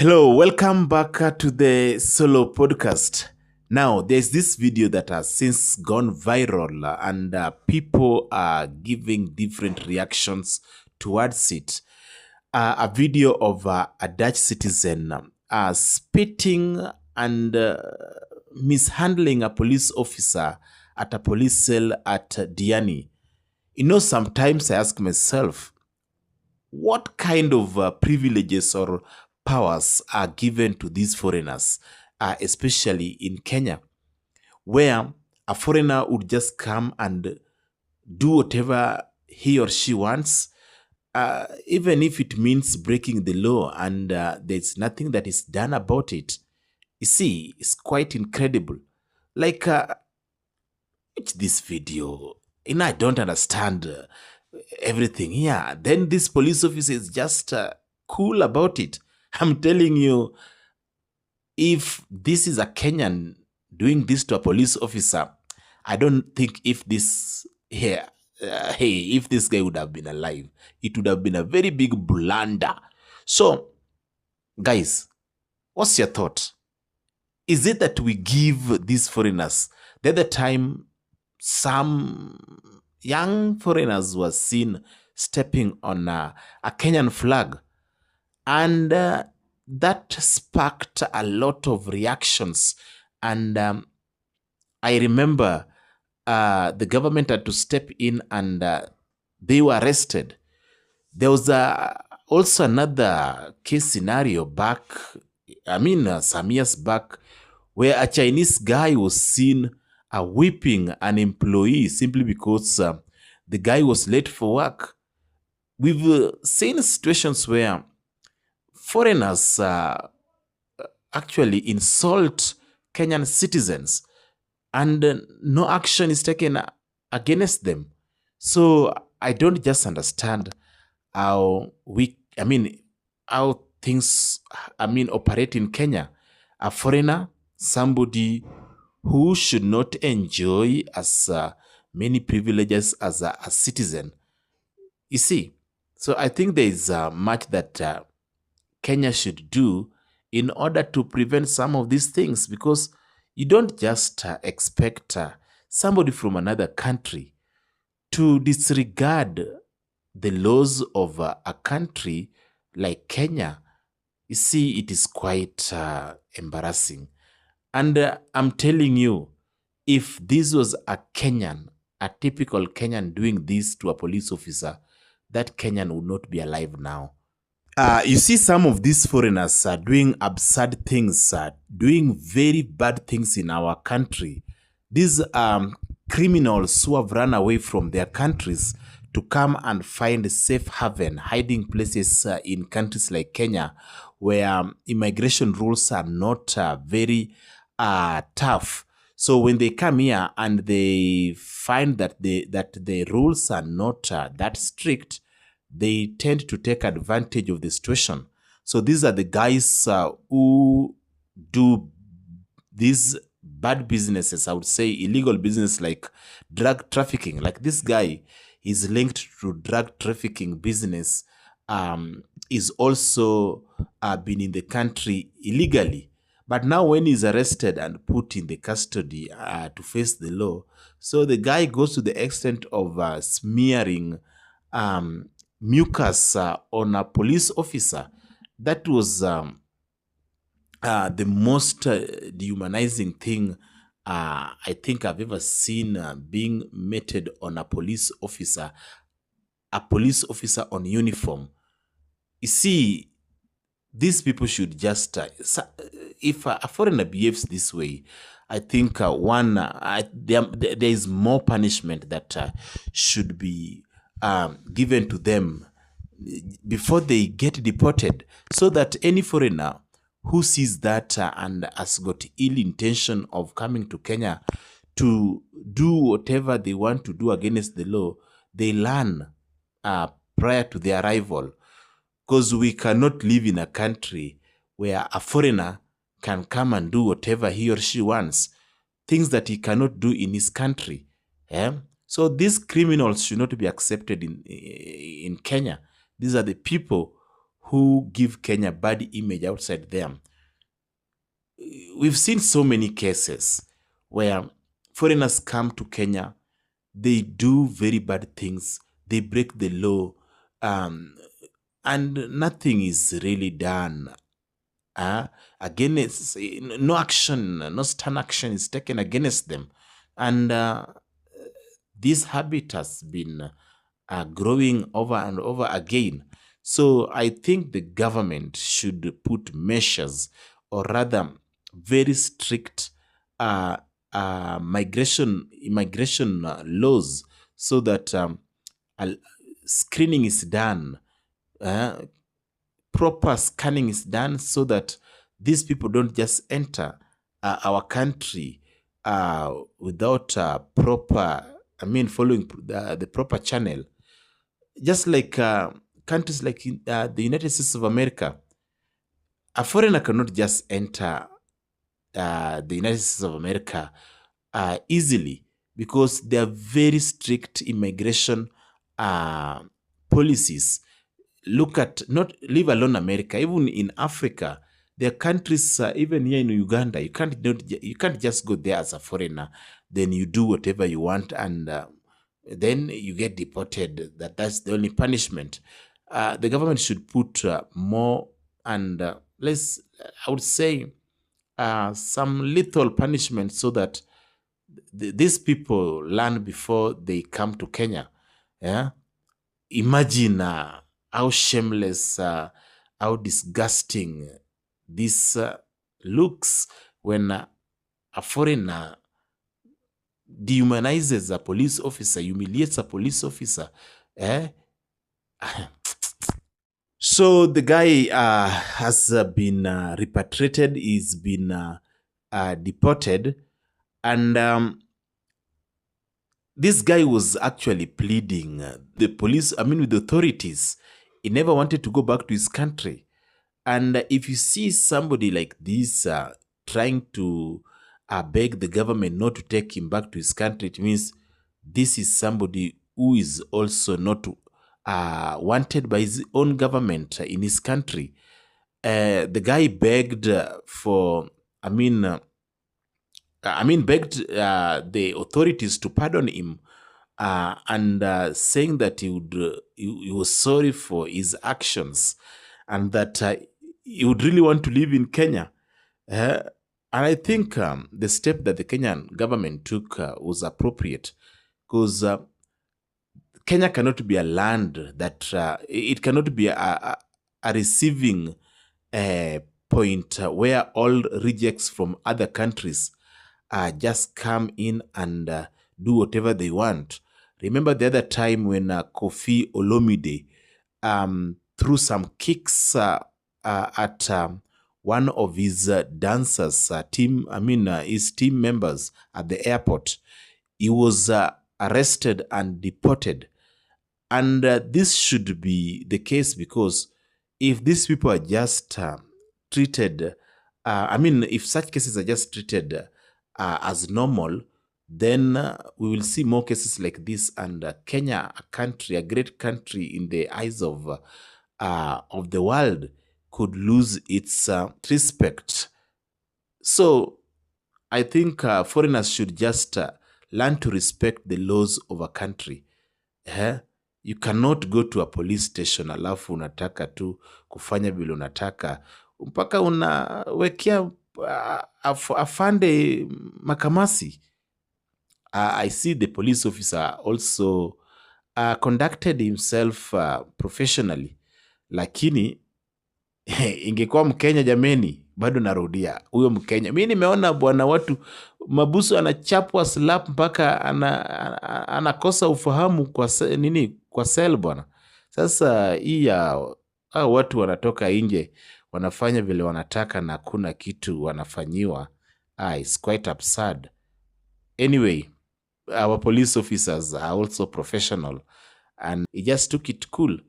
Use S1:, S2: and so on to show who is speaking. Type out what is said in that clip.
S1: Hello, welcome back to the solo podcast. Now, there's this video that has since gone viral and people are giving different reactions towards it. A video of a Dutch citizen spitting and mishandling a police officer at a police cell at Diani. Sometimes I ask myself, what kind of privileges or powers are given to these foreigners, especially in Kenya, where a foreigner would just come and do whatever he or she wants, even if it means breaking the law and there's nothing that is done about it. You see, it's quite incredible. Like, watch this video. I don't understand everything here. Then this police officer is just cool about it. I'm telling you, if this is a Kenyan doing this to a police officer, I don't think if this here, if this guy would have been alive, it would have been a very big blunder. So, guys, what's your thought? Is it that we give these foreigners, the other time some young foreigners were seen stepping on a Kenyan flag, and that sparked a lot of reactions. And I remember the government had to step in and they were arrested. There was also another case scenario back, some years back, where a Chinese guy was seen whipping an employee simply because the guy was late for work. We've seen situations where foreigners actually insult Kenyan citizens and no action is taken against them. So I don't just understand how how things operate in Kenya. A foreigner, somebody who should not enjoy as many privileges as a citizen. You see, so I think there is much that Kenya should do in order to prevent some of these things, because you don't just expect somebody from another country to disregard the laws of a country like Kenya. You see, it is quite embarrassing. And I'm telling you, if this was a Kenyan, a typical Kenyan doing this to a police officer, that Kenyan would not be alive now. You see, some of these foreigners are doing absurd things, doing very bad things in our country. These criminals who have run away from their countries to come and find a safe haven, hiding places in countries like Kenya, where immigration rules are not very tough. So when they come here and they find that the rules are not that strict, they tend to take advantage of the situation. So these are the guys who do these bad businesses, I would say illegal business like drug trafficking. Like this guy is linked to drug trafficking business, is also been in the country illegally. But now when he's arrested and put in the custody to face the law, so the guy goes to the extent of smearing mucus on a police officer. That was the most dehumanizing thing I think I've ever seen being meted on a police officer on uniform. You see, these people should just, if a foreigner behaves this way, I think there is more punishment that should be given to them before they get deported, so that any foreigner who sees that and has got ill intention of coming to Kenya to do whatever they want to do against the law, they learn prior to their arrival. Because we cannot live in a country where a foreigner can come and do whatever he or she wants, things that he cannot do in his country. So these criminals should not be accepted in Kenya. These are the people who give Kenya bad image outside them. We've seen so many cases where foreigners come to Kenya, they do very bad things, they break the law, and nothing is really done. Against, no action, no stern action is taken against them. And this habit has been growing over and over again. So I think the government should put measures, or rather very strict immigration laws, so that screening is done, proper scanning is done, so that these people don't just enter our country without following the proper channel. Just like countries like the United States of America, a foreigner cannot just enter the United States of America easily, because there are very strict immigration policies. Look at, not leave alone America, even in Africa, there are countries, even here in Uganda, you can't just go there as a foreigner, then you do whatever you want, and then you get deported. That's the only punishment. The government should put more, and I would say, some lethal punishment, so that these people learn before they come to Kenya. Yeah, imagine how shameless, how disgusting this looks when a foreigner dehumanizes a police officer, humiliates a police officer. So the guy has been repatriated, he's been deported, and this guy was actually pleading the police, with the authorities. He never wanted to go back to his country. And if you see somebody like this trying to beg the government not to take him back to his country, it means this is somebody who is also not wanted by his own government in his country. The guy begged begged the authorities to pardon him, and saying that he was sorry for his actions, and that he would really want to live in Kenya. And I think the step that the Kenyan government took was appropriate, because Kenya cannot be a land that it cannot be a receiving point where all rejects from other countries just come in and do whatever they want. Remember the other time when Kofi Olomide threw some kicks at one of his dancers, his team members at the airport. He was arrested and deported. And this should be the case, because if these people are just treated, if such cases are just treated as normal, then we will see more cases like this, and Kenya, a great country in the eyes of the world, could lose its respect. So I think foreigners should just learn to respect the laws of a country. You cannot go to a police station alafu unataka tu kufanya vile unataka, mpaka unawekea afande makamasi. I see the police officer also conducted himself professionally, lakini ingekuwa Mkenya jameni, bado narudia, huyo Mkenya. Mimi nimeona bwana, watu mabusu anachapwa slap mpaka anakosa ufahamu kwa cell bwana. Sasa hii hao watu wanatoka nje wanafanya vile wanataka na hakuna kitu wanafanyiwa. It's quite absurd. Anyway, our police officers are also professional, and he just took it cool.